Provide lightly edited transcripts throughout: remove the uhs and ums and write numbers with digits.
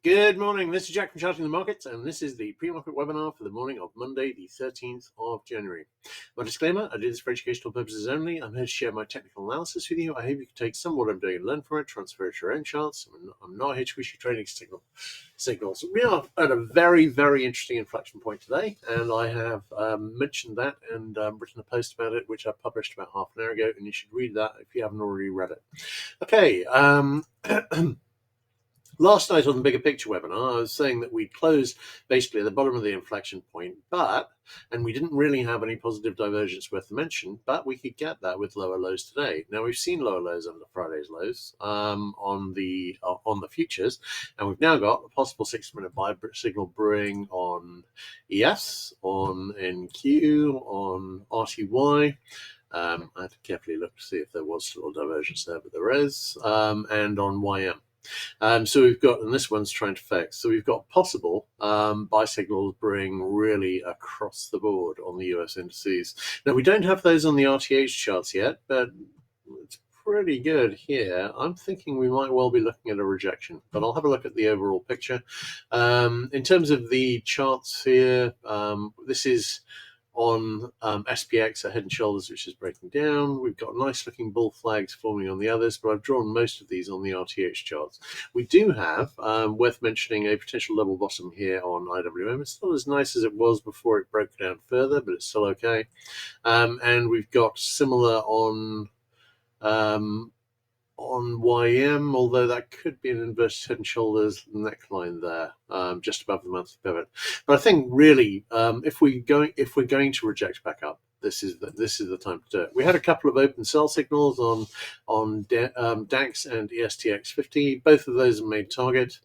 Good morning. This is Jack from Charting the Markets, and this is the pre-market webinar for the morning of Monday, the 13th of January. My disclaimer, I do this for educational purposes only. I'm here to share my technical analysis with you. I hope you can take some of what I'm doing and learn from it, transfer it to your own charts. I'm not here to issue trading signals. We are at a very, very interesting inflection point today, and I have mentioned that and written a post about it, which I published about half an hour ago, and you should read that if you haven't already read it. Okay. Last night on the Bigger Picture webinar, I was saying that we'd closed basically at the bottom of the inflection point, and we didn't really have any positive divergence worth the mention, but we could get that with lower lows today. Now we've seen lower lows under Friday's lows on the futures, and we've now got a possible 6-minute buy signal brewing on ES, on NQ, on RTY. I had to carefully look to see if there was still a divergence there, but there is, and on YM. So we've got, and this one's trying to fix, so we've got possible buy signals brewing really across the board on the US indices. Now, we don't have those on the RTH charts yet, but it's pretty good here. I'm thinking we might well be looking at a rejection, but I'll have a look at the overall picture. In terms of the charts here, this is on SPX at Head and Shoulders, which is breaking down. We've got nice looking bull flags forming on the others, but I've drawn most of these on the RTH charts. We do have, worth mentioning, a potential level bottom here on IWM. It's not as nice as it was before it broke down further, but it's still okay. And we've got similar on YM, although that could be an inverted Head and Shoulders neckline there, just above the monthly pivot. But I think really, if we're going to reject back up, this is the time to do it. We had a couple of open sell signals on DAX and ESTX 50. Both of those are made target.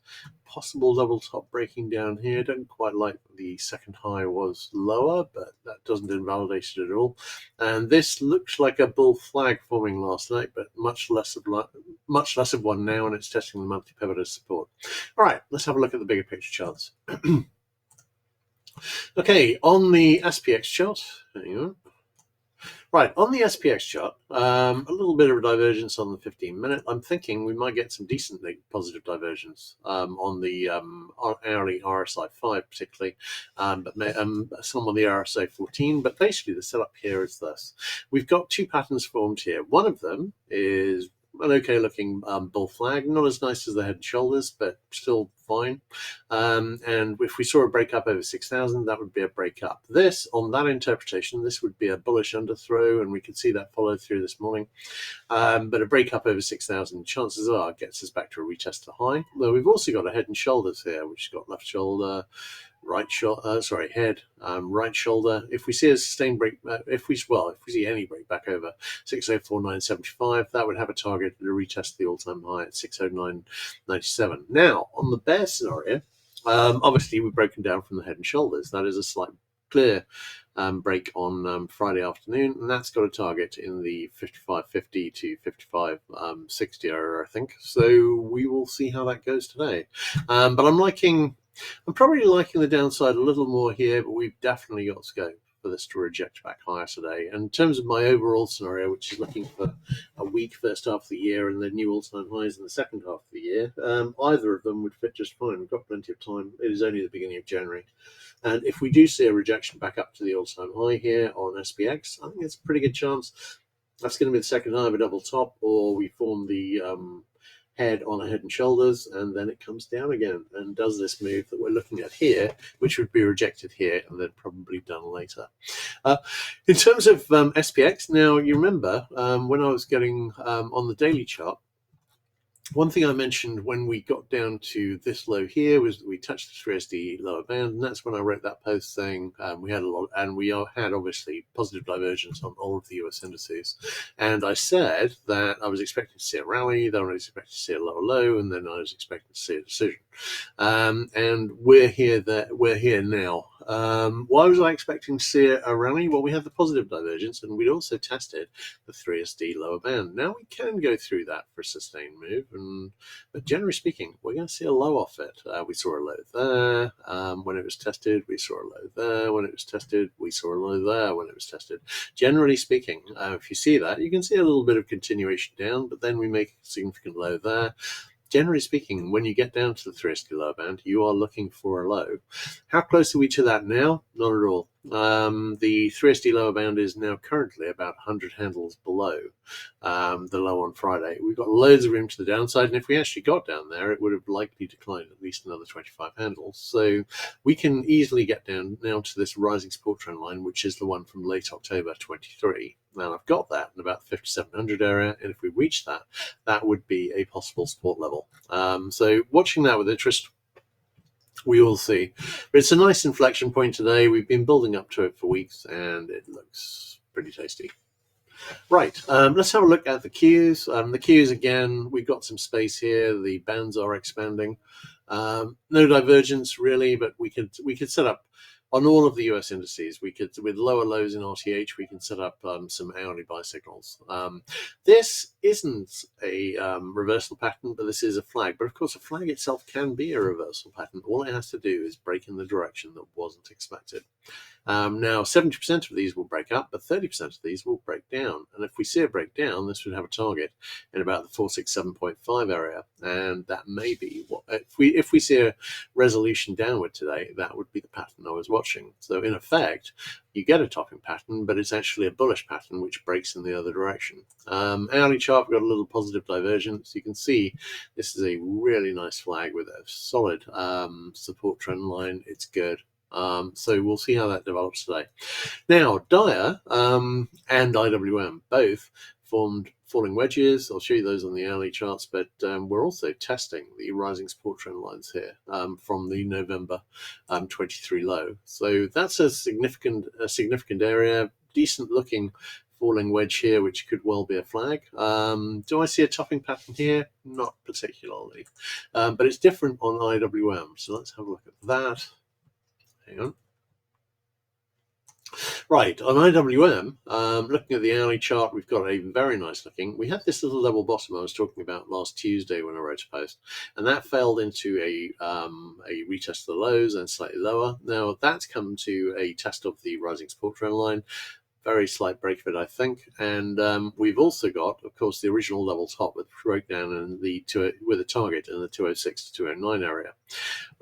Possible double top breaking down here. Don't quite like the second high was lower, but that doesn't invalidate it at all. And this looks like a bull flag forming last night, but much less of one now, and it's testing the monthly pivot as support. All right, let's have a look at the bigger picture charts. Okay, on the SPX chart, hang on. Right, on the SPX chart, a little bit of a divergence on the 15-minute. I'm thinking we might get some decently positive divergence on the hourly RSI 5 particularly, but some on the RSI 14. But basically the setup here is this. We've got two patterns formed here. One of them is an okay looking bull flag, not as nice as the Head and Shoulders, but still fine. And if we saw a break up over 6,000, that would be a break up. This, on that interpretation, this would be a bullish underthrow, and we could see that follow through this morning. But a break up over 6,000, chances are, gets us back to a retest to high. Though we've also got a Head and Shoulders here, which has got left shoulder, right shoulder, head, right shoulder. If we see a sustained break, if we see any break back over 604.975, that would have a target to retest the all-time high at 609.97. Now, on the bear scenario, obviously we've broken down from the Head and Shoulders. That is a slight clear break on Friday afternoon, and that's got a target in the 55.50 to 55.60 area, I think. So we will see how that goes today. But I'm probably liking the downside a little more here, but we've definitely got scope for this to reject back higher today. And in terms of my overall scenario, which is looking for a weak first half of the year and then new all-time highs in the second half of the year, either of them would fit just fine. We've got plenty of time. It is only the beginning of January. And if we do see a rejection back up to the all-time high here on SPX, I think it's a pretty good chance that's going to be the second high of a double top, or we form the head on a Head and Shoulders, and then it comes down again and does this move that we're looking at here, which would be rejected here and then probably done later. In terms of SPX, now you remember when I was getting on the daily chart, one thing I mentioned when we got down to this low here was that we touched the 3SD lower band, and that's when I wrote that post saying we had obviously positive divergence on all of the US indices. And I said that I was expecting to see a rally, then I was expecting to see a lower low, and then I was expecting to see a decision. And we're here now. Why was I expecting to see a rally? Well, we had the positive divergence, and we'd also tested the 3SD lower band. Now we can go through that for a sustained move, but generally speaking, we're going to see a low off it. We saw a low there when it was tested. We saw a low there when it was tested. We saw a low there when it was tested. Generally speaking, if you see that, you can see a little bit of continuation down, but then we make a significant low there. generally speaking, when you get down to the 3SD lower band, you are looking for a low. How close are we to that now? Not at all. The 3SD lower band is now currently about 100 handles below the low on Friday. We've got loads of room to the downside, and if we actually got down there, it would have likely declined at least another 25 handles. So we can easily get down now to this rising support trend line, which is the one from late October 23. Now I've got that in about 5700 area, and if we reach that, that would be a possible support level. So watching that with interest. We will see. But it's a nice inflection point today. We've been building up to it for weeks, and it looks pretty tasty. Right, let's have a look at the Qs. The Qs, again, we've got some space here. The bands are expanding. No divergence really, but we could set up on all of the US indices. We could, with lower lows in RTH, we can set up some hourly buy signals. This isn't a reversal pattern, but this is a flag. But of course, a flag itself can be a reversal pattern. All it has to do is break in the direction that wasn't expected. Now, 70% of these will break up, but 30% of these will break down. And if we see a breakdown, this would have a target in about the 467.5 area. And that may be what, if we see a resolution downward today, that would be the pattern I was watching. So in effect, you get a topping pattern, but it's actually a bullish pattern which breaks in the other direction. Hourly chart, we've got a little positive divergence. You can see this is a really nice flag with a solid support trend line. It's good. So we'll see how that develops today. Now, Dyer and IWM both formed falling wedges. I'll show you those on the hourly charts, but we're also testing the rising support trend lines here from the November 23 low. So that's a significant area, decent looking falling wedge here, which could well be a flag. Do I see a topping pattern here? Not particularly, but it's different on IWM. So let's have a look at that. Hang on. Right, on IWM, looking at the hourly chart, we've got a very nice looking. We had this little level bottom I was talking about last Tuesday when I wrote a post, and that failed into a retest of the lows and slightly lower. Now that's come to a test of the rising support trend line. Very slight break of it, I think. And we've also got, of course, the original level top with breakdown and with a target in the 206 to 209 area.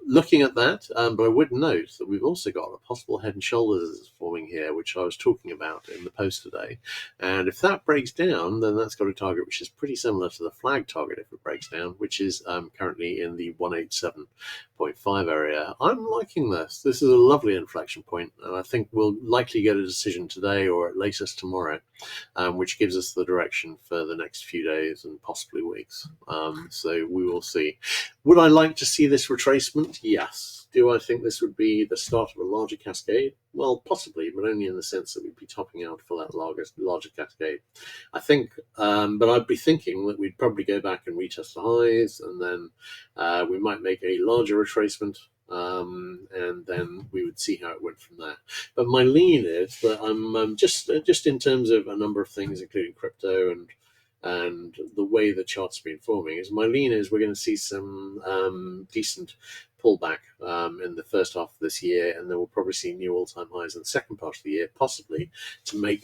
Looking at that, but I would note that we've also got a possible head and shoulders forming here, which I was talking about in the post today. And if that breaks down, then that's got a target which is pretty similar to the flag target if it breaks down, which is currently in the 187.5 area. I'm liking this. This is a lovely inflection point, and I think we'll likely get a decision today or at latest tomorrow, which gives us the direction for the next few days and possibly weeks. So we will see. Would I like to see this retracement? Yes. Do I think this would be the start of a larger cascade? Well, possibly, but only in the sense that we'd be topping out for that larger cascade. I think, but I'd be thinking that we'd probably go back and retest the highs, and then we might make a larger retracement, and then we would see how it went from there. But my lean is that I'm just in terms of a number of things, including crypto and the way the chart's been forming, is my lean is we're going to see some decent pullback in the first half of this year, and then we'll probably see new all-time highs in the second part of the year, possibly to make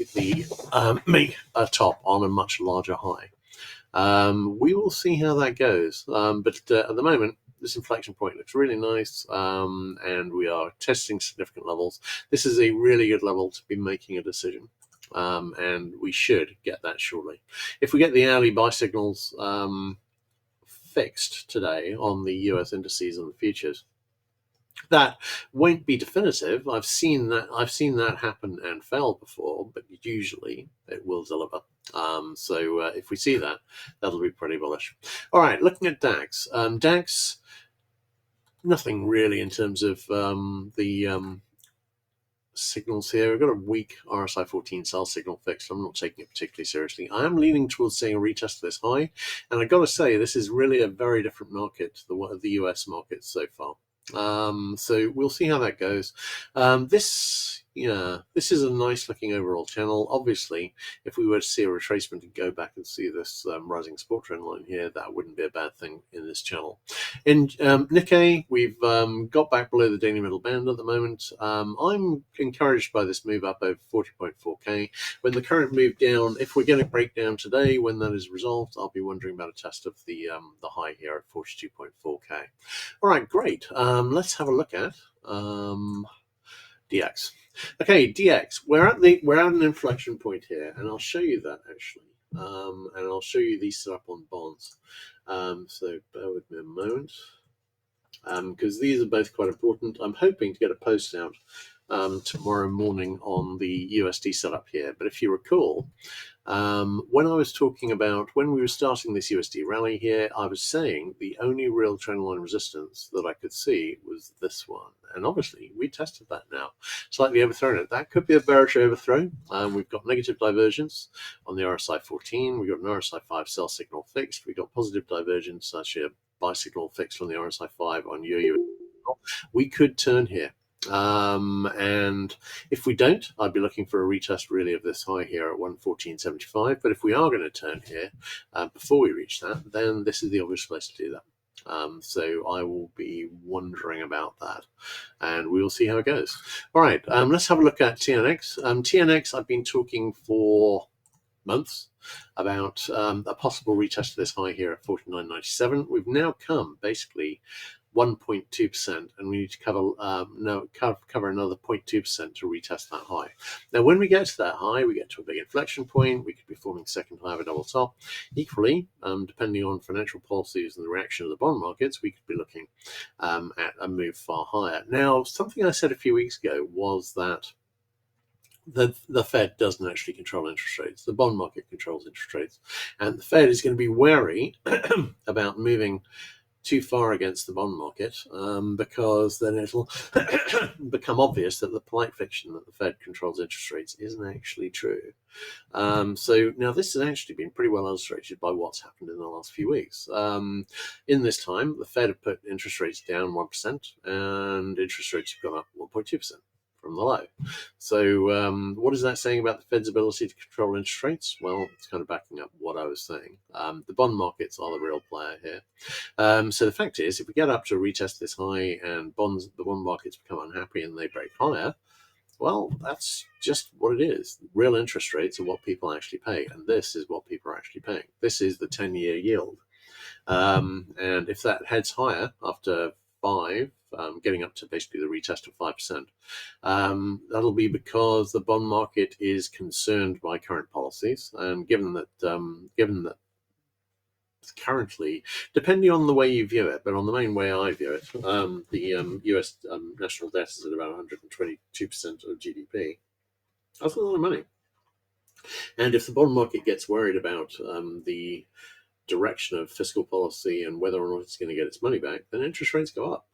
make a top on a much larger high. We will see how that goes, but at the moment, this inflection point looks really nice, and we are testing significant levels. This is a really good level to be making a decision. And we should get that shortly. If we get the hourly buy signals fixed today on the US indices and the futures, that won't be definitive. I've seen that happen and fail before, but usually it will deliver. So if we see that, that'll be pretty bullish. All right, looking at DAX. DAX, nothing really in terms of the signals here. We've got a weak RSI 14 sell signal fixed. I'm not taking it particularly seriously. I am leaning towards seeing a retest of this high, and I got to say, this is really a very different market to the US market so far. So we'll see how that goes. This Yeah, this is a nice looking overall channel. Obviously, if we were to see a retracement and go back and see this rising support trend line here, that wouldn't be a bad thing in this channel. In Nikkei, we've got back below the daily middle band at the moment. I'm encouraged by this move up over 40.4k. When the current move down, if we're going to break down today, when that is resolved, I'll be wondering about a test of the high here at 42.4k. All right, great. Let's have a look at DX. Okay, DX. We're at an inflection point here, and I'll show you that actually. And I'll show you these set up on bonds. So bear with me a moment, because these are both quite important. I'm hoping to get a post out tomorrow morning on the USD setup here. But if you recall, when I was talking about when we were starting this USD rally here, I was saying the only real trendline resistance that I could see was this one. And obviously, we tested that now. Slightly overthrown it. That could be a bearish overthrow. We've got negative divergence on the RSI 14. We've got an RSI 5 sell signal fixed. We've got positive divergence, actually a buy signal fixed on the RSI 5 on USD. We could turn here. And if we don't, I'd be looking for a retest really of this high here at 114.75. But if we are going to turn here before we reach that, then this is the obvious place to do that. So I will be wondering about that, and we will see how it goes. All right, let's have a look at TNX. TNX, I've been talking for months about a possible retest of this high here at 49.97. We've now come basically 1.2%, and we need to cover another 0.2% to retest that high. Now, when we get to that high, we get to a big inflection point. We could be forming second high of a double top. Equally, depending on financial policies and the reaction of the bond markets, we could be looking at a move far higher. Now, something I said a few weeks ago was that the Fed doesn't actually control interest rates. The bond market controls interest rates, and the Fed is going to be wary about moving too far against the bond market, because then it'll become obvious that the polite fiction that the Fed controls interest rates isn't actually true. So now this has actually been pretty well illustrated by what's happened in the last few weeks. In this time, the Fed have put interest rates down 1%, and interest rates have gone up 1.2%. from the low. So what is that saying about the Fed's ability to control interest rates? Well, it's kind of backing up what I was saying. The bond markets are the real player here. So the fact is, if we get up to retest this high and the bond markets become unhappy and they break higher, well, that's just what it is. Real interest rates are what people actually pay, and this is what people are actually paying. This is the 10-year yield. And if that heads higher after 5, getting up to basically the retest of 5%, that'll be because the bond market is concerned by current policies, and given that currently, depending on the way you view it, but on the main way I view it, the US national debt is at about 122% of GDP. That's a lot of money. And if the bond market gets worried about the direction of fiscal policy and whether or not it's going to get its money back, then interest rates go up.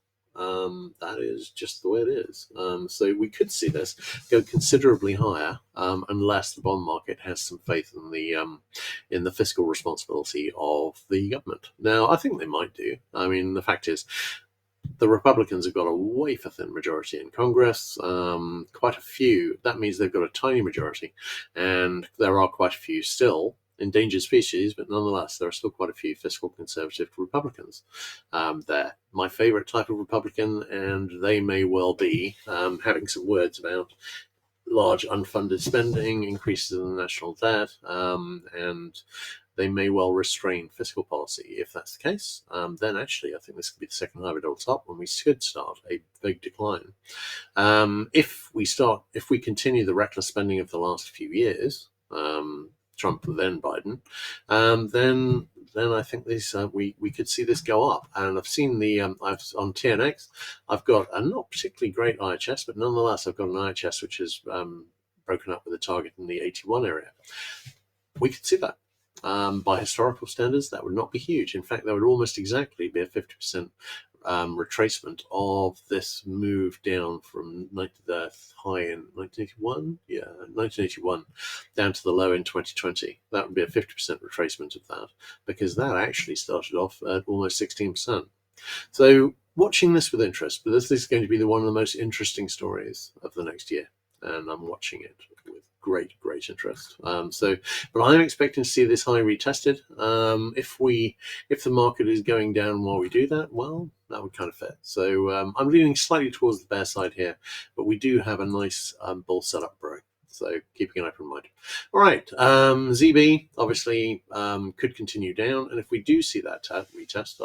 That is just the way it is. So we could see this go considerably higher unless the bond market has some faith in the fiscal responsibility of the government. Now, I think they might do. I mean, the fact is, the Republicans have got a wafer thin majority in Congress, quite a few. That means they've got a tiny majority, and there are quite a few still endangered species, but nonetheless, there are still quite a few fiscal conservative Republicans there. My favorite type of Republican, and they may well be having some words about large unfunded spending, increases in the national debt, and they may well restrain fiscal policy. If that's the case, then actually I think this could be the second high of a double top when we should start a big decline. If we continue the reckless spending of the last few years, Trump then Biden, then I think this we could see this go up. And I've seen I've on TNX, I've got a not particularly great IHS, but nonetheless I've got an IHS which is broken up with a target in the 81 area. We could see that. By historical standards, that would not be huge. In fact, that would almost exactly be a 50% retracement of this move down from the high in 1981, 1981, down to the low in 2020. That would be a 50% retracement of that, because that actually started off at almost 16%. So watching this with interest, but this is going to be one of the most interesting stories of the next year. and I'm watching it with great interest. But I'm expecting to see this high retested. If the market is going down while we do that, well, that would kind of fit. So I'm leaning slightly towards the bear side here, but we do have a nice bull setup brewing. So keeping an open mind. All right, ZB obviously could continue down, and if we do see that retest,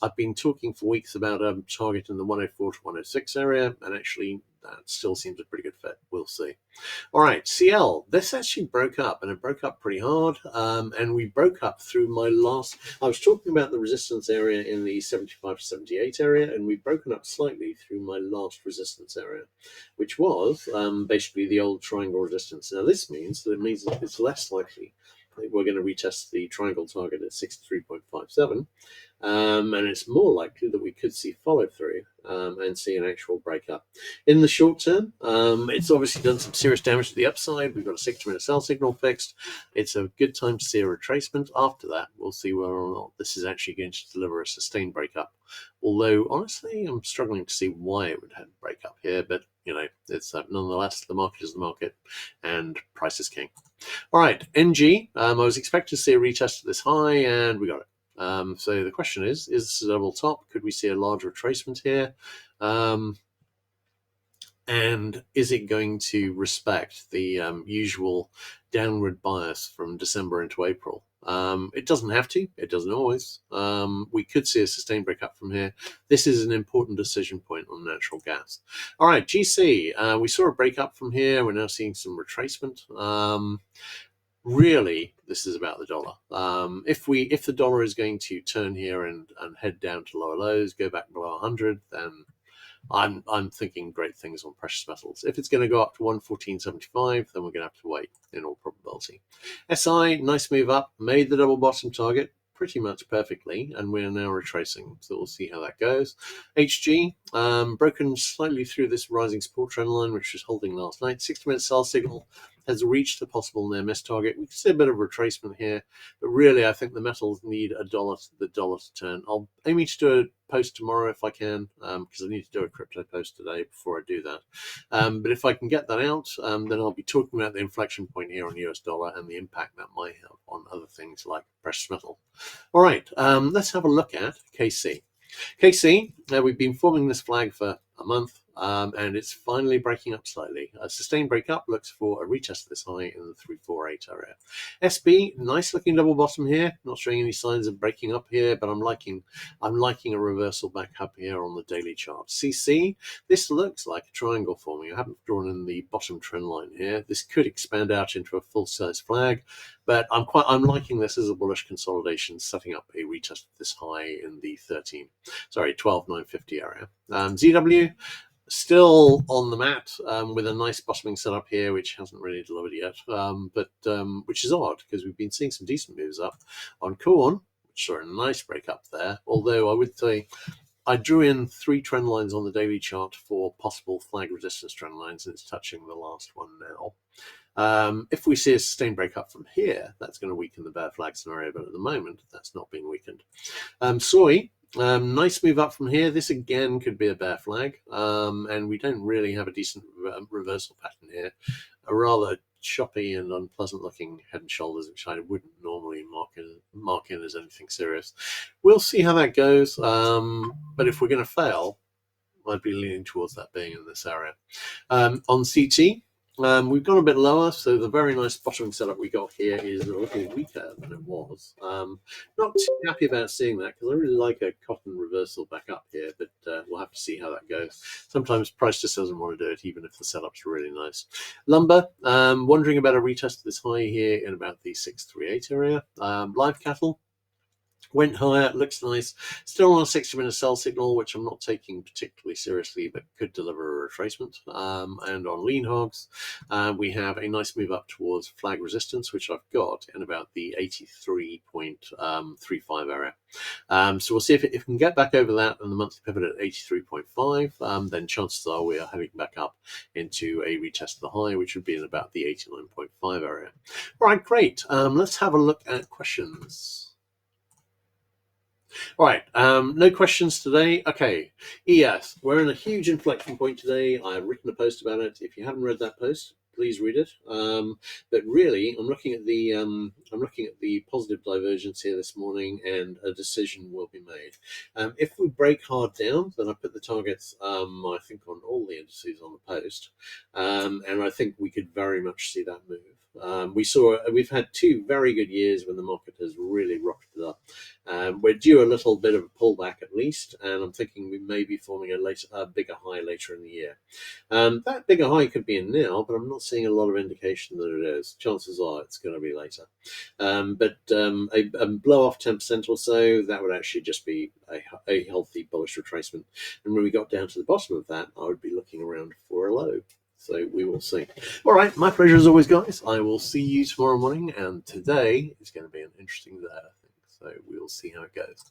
I've been talking for weeks about a target in the 104 to 106 area, and actually that still seems a pretty good fit. We'll see. All right, CL. This actually broke up, and it broke up pretty hard. And we broke up through my last. I was talking about the resistance area in the 75 to 78 area, and we've broken up slightly through my last resistance area, which was basically the old triangle resistance. Now this means that it's less likely that we're going to retest the triangle target at 63.57. And it's more likely that we could see follow through and see an actual breakup. In the short term, it's obviously done some serious damage to the upside. We've got a 60-minute sell signal fixed. It's a good time to see a retracement. After that, we'll see whether or not this is actually going to deliver a sustained breakup. Although, honestly, I'm struggling to see why it would have a breakup here. But, it's nonetheless, the market is the market and price is king. All right, NG. I was expecting to see a retest of this high, and we got it. So the question is this a double top? Could we see a large retracement here? And is it going to respect the usual downward bias from December into April? It doesn't have to. It doesn't always. We could see a sustained breakup from here. This is an important decision point on natural gas. All right, GC. We saw a breakup from here. We're now seeing some retracement. Really, this is about the dollar. If the dollar is going to turn here and head down to lower lows, go back below 100, then I'm thinking great things on precious metals. If it's going to go up to 114.75, then we're going to have to wait in all probability. SI, nice move up, made the double bottom target pretty much perfectly, and we're now retracing, so we'll see how that goes. HG, broken slightly through this rising support trend line, which was holding last night. 60-minute sell signal has reached the possible near miss target. We can see a bit of retracement here, but really I think the metals need the dollar to turn. I'll aim to do a post tomorrow if I can, because I need to do a crypto post today before I do that. But if I can get that out, then I'll be talking about the inflection point here on US dollar and the impact that might have on other things like precious metal. All right, let's have a look at KC. KC, we've been forming this flag for a month, and it's finally breaking up slightly. A sustained breakup looks for a retest of this high in the 348 area. SB, nice looking double bottom here. Not showing any signs of breaking up here, but I'm liking a reversal back up here on the daily chart. CC, this looks like a triangle forming. I haven't drawn in the bottom trend line here. This could expand out into a full size flag, but I'm liking this as a bullish consolidation, setting up a retest of this high in the 12,950 area. ZW, still on the mat with a nice bottoming setup here, which hasn't really delivered yet, but which is odd because we've been seeing some decent moves up on corn, which saw a nice break up there. Although I would say I drew in 3 trend lines on the daily chart for possible flag resistance trend lines, and it's touching the last one now. If we see a sustained breakup from here, that's going to weaken the bear flag scenario, but at the moment, that's not being weakened. Soy, nice move up from here. This again could be a bear flag, and we don't really have a decent reversal pattern here. A rather choppy and unpleasant looking head and shoulders, which I wouldn't normally mark in as anything serious. We'll see how that goes, but if we're going to fail, I'd be leaning towards that being in this area. On CT, we've gone a bit lower, so the very nice bottoming setup we got here is a little weaker than it was. Not too happy about seeing that because I really like a cotton reversal back up here, but we'll have to see how that goes. Sometimes price just doesn't want to do it, even if the setup's really nice. Lumber, wondering about a retest of this high here in about the 638 area. Live cattle, went higher, looks nice. Still on a 60-minute sell signal, which I'm not taking particularly seriously, but could deliver a retracement. And on lean hogs, we have a nice move up towards flag resistance, which I've got in about the 83.35 area. So we'll see if it can get back over that and the monthly pivot at 83.5, then chances are we are heading back up into a retest of the high, which would be in about the 89.5 area. All right, great. Let's have a look at questions. All right, no questions today. Okay, ES, we're in a huge inflection point today. I've written a post about it. If you haven't read that post, please read it. But really, I'm looking at the positive divergence here this morning, and a decision will be made. If we break hard down, then I put the targets, I think, on all the indices on the post, and I think we could very much see that move. We've had 2 very good years when the market has really rocketed up. We're due a little bit of a pullback at least, and I'm thinking we may be forming a bigger high later in the year. That bigger high could be in now, but I'm not seeing a lot of indication that it is. Chances are it's going to be later. But a blow off 10% or so, that would actually just be a healthy bullish retracement. And when we got down to the bottom of that, I would be looking around for a low. So we will see. All right, my pleasure as always, guys. I will see you tomorrow morning, and today is going to be an interesting day, I think. So we'll see how it goes.